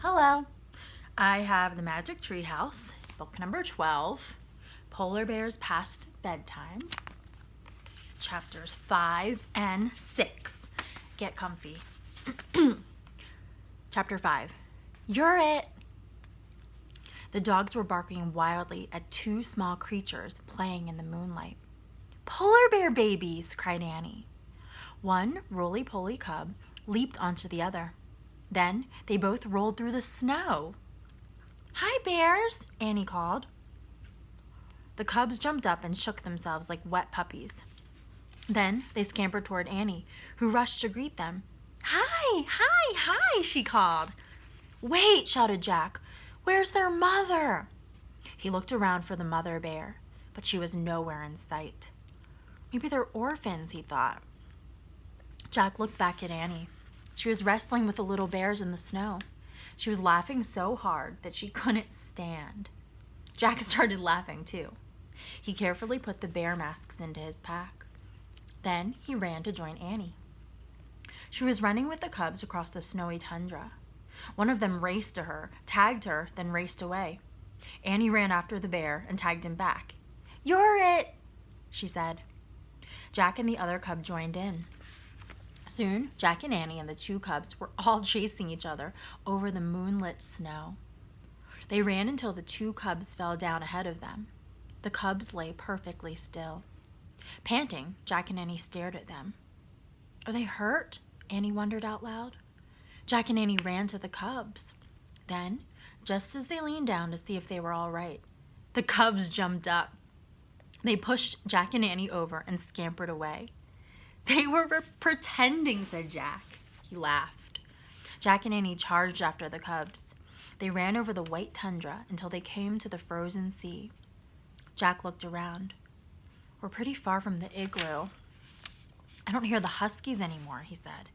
Hello. I have The Magic Treehouse, book number 12, Polar Bears Past Bedtime, chapters 5 and 6. Get comfy. Chapter 5. You're it! The dogs were barking wildly at two small creatures playing in the moonlight. Polar bear babies, cried Annie. One roly-poly cub leaped onto the other. Then they both rolled through the snow. Hi, bears, Annie called. The cubs jumped up and shook themselves like wet puppies. Then they scampered toward Annie, who rushed to greet them. Hi, hi, hi, she called. Wait, shouted Jack. Where's their mother? He looked around for the mother bear, but she was nowhere in sight. Maybe they're orphans, he thought. Jack looked back at Annie. She was wrestling with the little bears in the snow. She was laughing so hard that she couldn't stand. Jack started laughing too. He carefully put the bear masks into his pack. Then he ran to join Annie. She was running with the cubs across the snowy tundra. One of them raced to her, tagged her, then raced away. Annie ran after the bear and tagged him back. You're it, she said. Jack and the other cub joined in. Soon, Jack and Annie and the two cubs were all chasing each other over the moonlit snow. They ran until the two cubs fell down ahead of them. The cubs lay perfectly still. Panting, Jack and Annie stared at them. Are they hurt? Annie wondered out loud. Jack and Annie ran to the cubs. Then, just as they leaned down to see if they were all right, the cubs jumped up. They pushed Jack and Annie over and scampered away. They were pretending, said Jack. He laughed. Jack and Annie charged after the cubs. They ran over the white tundra until they came to the frozen sea. Jack looked around. We're pretty far from the igloo. I don't hear the huskies anymore, he said.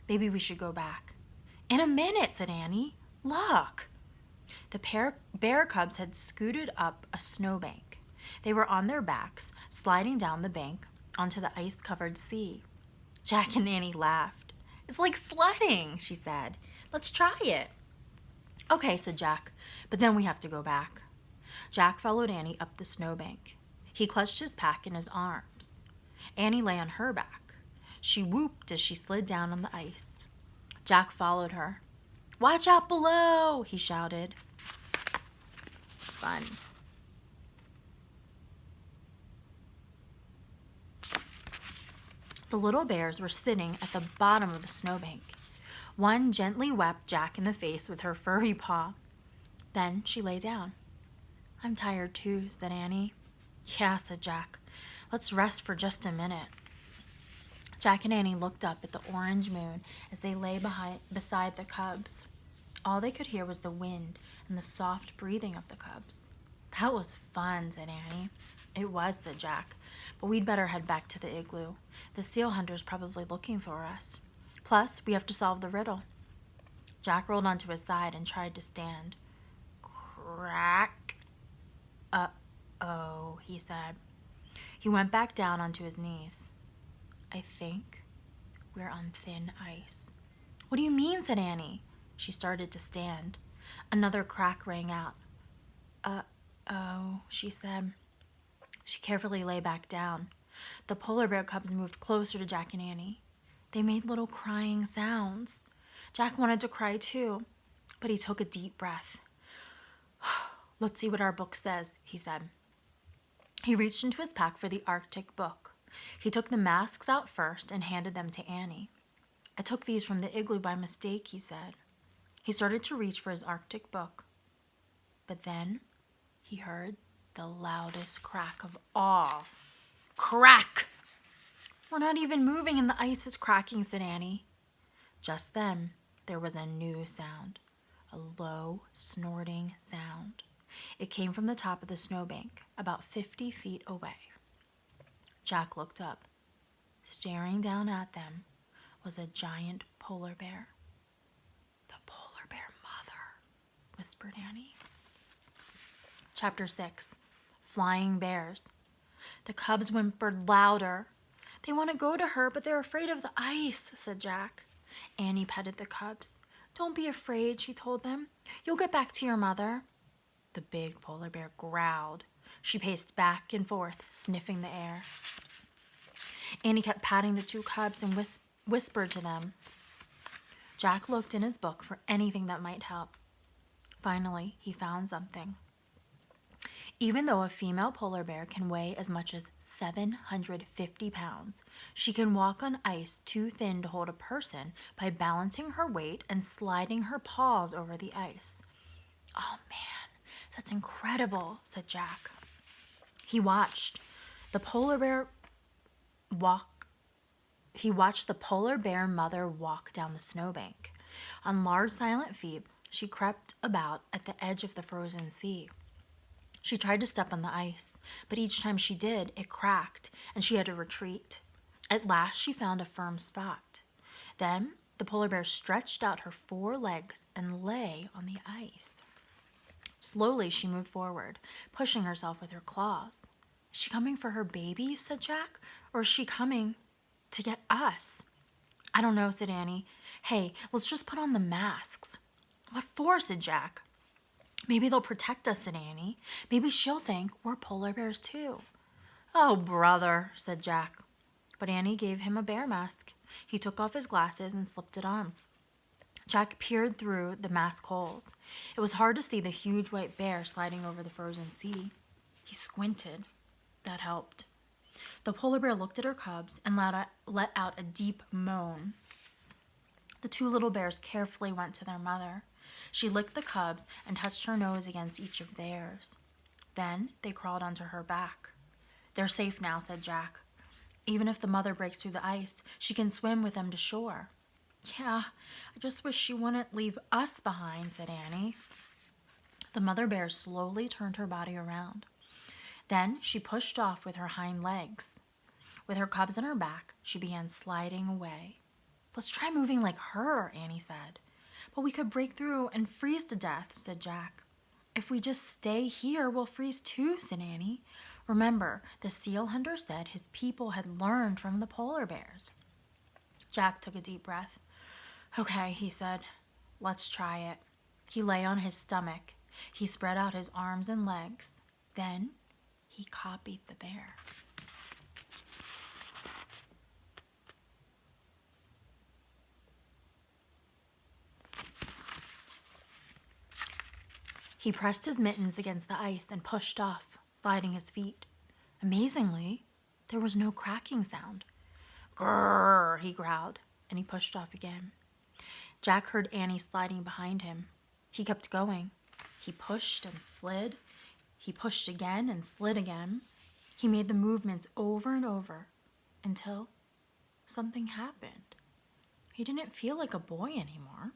Maybe we should go back. In a minute, said Annie. Look. The bear cubs had scooted up a snowbank. They were on their backs, sliding down the bank onto the ice-covered sea. Jack and Annie laughed. It's like sledding, she said. Let's try it. Okay, said Jack, but then we have to go back. Jack followed Annie up the snowbank. He clutched his pack in his arms. Annie lay on her back. She whooped as she slid down on the ice. Jack followed her. Watch out below, he shouted. Fun. The little bears were sitting at the bottom of the snowbank. One gently whacked Jack in the face with her furry paw. Then she lay down. I'm tired too, said Annie. Yeah, said Jack. Let's rest for just a minute. Jack and Annie looked up at the orange moon as they lay beside the cubs. All they could hear was the wind and the soft breathing of the cubs. That was fun, said Annie. It was, said Jack, but we'd better head back to the igloo. The seal hunter's probably looking for us. Plus, we have to solve the riddle. Jack rolled onto his side and tried to stand. Crack. Uh-oh, he said. He went back down onto his knees. I think we're on thin ice. What do you mean, said Annie. She started to stand. Another crack rang out. Uh-oh, she said. She carefully lay back down. The polar bear cubs moved closer to Jack and Annie. They made little crying sounds. Jack wanted to cry too, but he took a deep breath. Let's see what our book says, he said. He reached into his pack for the Arctic book. He took the masks out first and handed them to Annie. I took these from the igloo by mistake, he said. He started to reach for his Arctic book. But then he heard the loudest crack of all. Crack! We're not even moving and the ice is cracking, said Annie. Just then, there was a new sound, a low, snorting sound. It came from the top of the snowbank, about 50 feet away. Jack looked up. Staring down at them was a giant polar bear. The polar bear mother, whispered Annie. Chapter 6. Flying Bears. The cubs whimpered louder. They want to go to her, but they're afraid of the ice, said Jack. Annie petted the cubs. Don't be afraid, she told them. You'll get back to your mother. The big polar bear growled. She paced back and forth, sniffing the air. Annie kept patting the two cubs and whispered to them. Jack looked in his book for anything that might help. Finally, he found something. Even though a female polar bear can weigh as much as 750 pounds, she can walk on ice too thin to hold a person by balancing her weight and sliding her paws over the ice. Oh man, that's incredible, said Jack. He watched the polar bear mother walk down the snowbank. On large silent feet, she crept about at the edge of the frozen sea. She tried to step on the ice, but each time she did, it cracked, and she had to retreat. At last, she found a firm spot. Then, the polar bear stretched out her 4 legs and lay on the ice. Slowly, she moved forward, pushing herself with her claws. Is she coming for her baby, said Jack, or is she coming to get us? I don't know, said Annie. Hey, let's just put on the masks. What for, said Jack. Maybe they'll protect us, said Annie. Maybe she'll think we're polar bears too. Oh, brother, said Jack. But Annie gave him a bear mask. He took off his glasses and slipped it on. Jack peered through the mask holes. It was hard to see the huge white bear sliding over the frozen sea. He squinted. That helped. The polar bear looked at her cubs and let out a deep moan. The 2 little bears carefully went to their mother. She licked the cubs and touched her nose against each of theirs. Then they crawled onto her back. They're safe now, said Jack. Even if the mother breaks through the ice, she can swim with them to shore. Yeah, I just wish she wouldn't leave us behind, said Annie. The mother bear slowly turned her body around. Then she pushed off with her hind legs. With her cubs on her back, she began sliding away. Let's try moving like her, Annie said. But we could break through and freeze to death, said Jack. If we just stay here, we'll freeze too, said Annie. Remember, the seal hunter said his people had learned from the polar bears. Jack took a deep breath. Okay, he said. Let's try it. He lay on his stomach. He spread out his arms and legs. Then he copied the bear. He pressed his mittens against the ice and pushed off, sliding his feet. Amazingly, there was no cracking sound. Grrr, he growled, and he pushed off again. Jack heard Annie sliding behind him. He kept going. He pushed and slid. He pushed again and slid again. He made the movements over and over until something happened. He didn't feel like a boy anymore.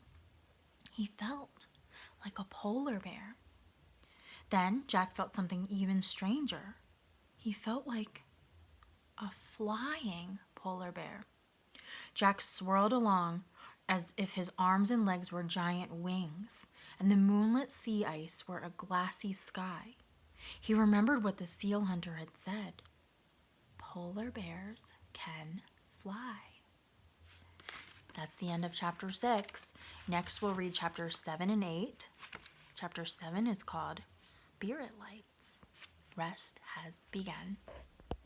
He felt like a polar bear. Then Jack felt something even stranger. He felt like a flying polar bear. Jack swirled along as if his arms and legs were giant wings, and the moonlit sea ice were a glassy sky. He remembered what the seal hunter had said. Polar bears can fly. That's the end of chapter 6. Next, we'll read chapters 7 and 8. Chapter 7 is called Spirit Lights. Rest has begun.